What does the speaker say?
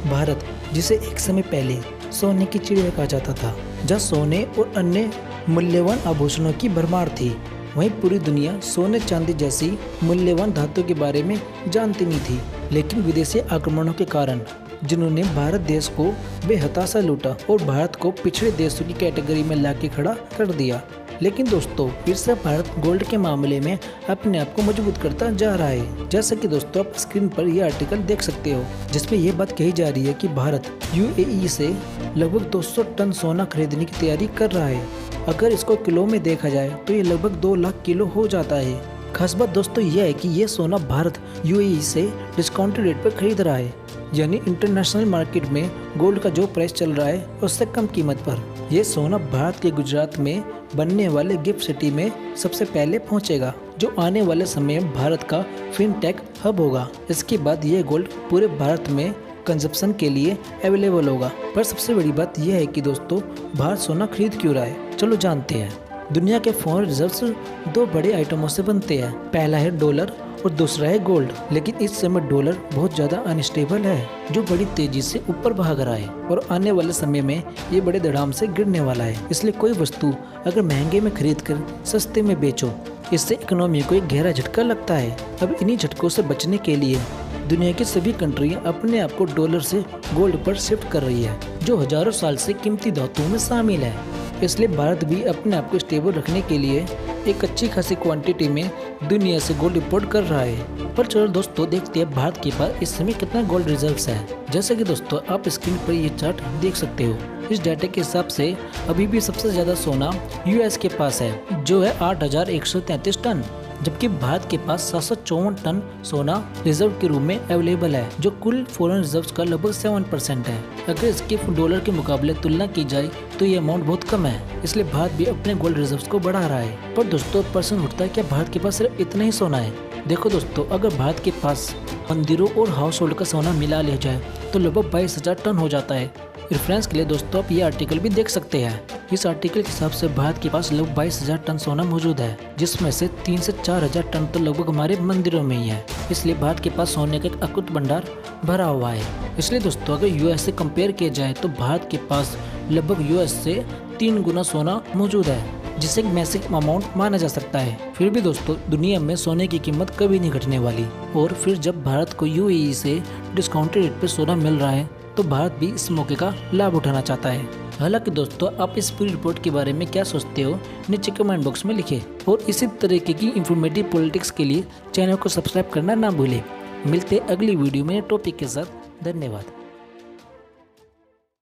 भारत, जिसे एक समय पहले सोने की चिड़िया कहा जाता था, जहाँ सोने और अन्य मूल्यवान आभूषणों की भरमार थी, वहीं पूरी दुनिया सोने चांदी जैसी मूल्यवान धातु के बारे में जानती नहीं थी। लेकिन विदेशी आक्रमणों के कारण जिन्होंने भारत देश को बेहताशा लूटा और भारत को पिछड़े देशों की कैटेगरी में लाके खड़ा कर दिया। लेकिन दोस्तों, फिर से भारत गोल्ड के मामले में अपने आप को मजबूत करता जा रहा है। जैसे कि दोस्तों, आप स्क्रीन पर यह आर्टिकल देख सकते हो, जिसमें यह बात कही जा रही है कि भारत यूएई से लगभग 200 टन सोना खरीदने की तैयारी कर रहा है। अगर इसको किलो में देखा जाए तो ये लगभग 2 लाख किलो हो जाता है। खास बात दोस्तों यह है कि यह सोना भारत यूएई से डिस्काउंटेड रेट पर खरीद रहा है, यानी इंटरनेशनल मार्केट में गोल्ड का जो प्राइस चल रहा है उससे कम कीमत पर। यह सोना भारत के गुजरात में बनने वाले गिफ्ट सिटी में सबसे पहले पहुंचेगा, जो आने वाले समय में भारत का फिनटेक हब होगा। इसके बाद यह गोल्ड पूरे भारत में कंजप्शन के लिए अवेलेबल होगा। पर सबसे बड़ी बात यह है कि दोस्तों, भारत सोना खरीद क्यों रहा है, चलो जानते हैं। दुनिया के फॉरेन रिजर्व्स 2 बड़े आइटमों से बनते हैं। पहला है डॉलर और दूसरा है गोल्ड। लेकिन इस समय डॉलर बहुत ज्यादा अनस्टेबल है, जो बड़ी तेजी से ऊपर भाग रहा है और आने वाले समय में ये बड़े धड़ाम से गिरने वाला है। इसलिए कोई वस्तु अगर महंगे में खरीद कर सस्ते में बेचो, इससे इकोनॉमी को एक गहरा झटका लगता है। अब इन्हीं झटकों से बचने के लिए दुनिया की सभी कंट्रियां अपने आप को डॉलर से गोल्ड पर शिफ्ट कर रही है, जो हजारों साल से कीमती धातुओं में शामिल है। इसलिए भारत भी अपने आप को स्टेबल रखने के लिए एक अच्छी खासी क्वांटिटी में दुनिया से गोल्ड इंपोर्ट कर रहा है। पर चलो दोस्तों, देखते हैं भारत के पास इस समय कितना गोल्ड रिजर्व्स है। जैसे कि दोस्तों, आप स्क्रीन पर ये चार्ट देख सकते हो। इस डाटा के हिसाब से अभी भी सबसे ज्यादा सोना यूएस के पास है, जो है 8,133 टन, जबकि भारत के पास 754 टन सोना रिजर्व के रूप में अवेलेबल है, जो कुल फॉरेन रिजर्व्स का लगभग 7% है। अगर इसके डॉलर के मुकाबले तुलना की जाए तो ये अमाउंट बहुत कम है। इसलिए भारत भी अपने गोल्ड रिजर्व्स को बढ़ा रहा है। पर दोस्तों, प्रश्न उठता है, क्या भारत के पास सिर्फ इतना ही सोना है? देखो दोस्तों, अगर भारत के पास मंदिरों और हाउस होल्ड का सोना मिला लिया जाए तो लगभग 22,000 टन हो जाता है। रेफरेंस के लिए दोस्तों आप ये आर्टिकल भी देख सकते हैं। इस आर्टिकल के हिसाब से भारत के पास लगभग 22,000 टन सोना मौजूद है, जिसमें से 3 से 4,000 टन तो लगभग हमारे मंदिरों में ही है। इसलिए भारत के पास सोने का एक अकुत भंडार भरा हुआ है। इसलिए दोस्तों, अगर यूएस से कंपेयर किया जाए तो भारत के पास लगभग यूएस से 3 गुना सोना मौजूद है, जिसे एक मैसिव अमाउंट माना जा सकता है। फिर भी दोस्तों, दुनिया में सोने की कीमत कभी नहीं घटने वाली। और फिर जब भारत को यूएई से डिस्काउंटेड रेट पर सोना मिल रहा है तो भारत भी इस मौके का लाभ उठाना चाहता है। हालांकि दोस्तों, आप इस पूरी रिपोर्ट के बारे में क्या सोचते हो नीचे कमेंट बॉक्स में लिखें। और इसी तरीके की इंफॉर्मेटिव पॉलिटिक्स के लिए चैनल को सब्सक्राइब करना ना भूलें। मिलते अगली वीडियो में टॉपिक के साथ। धन्यवाद।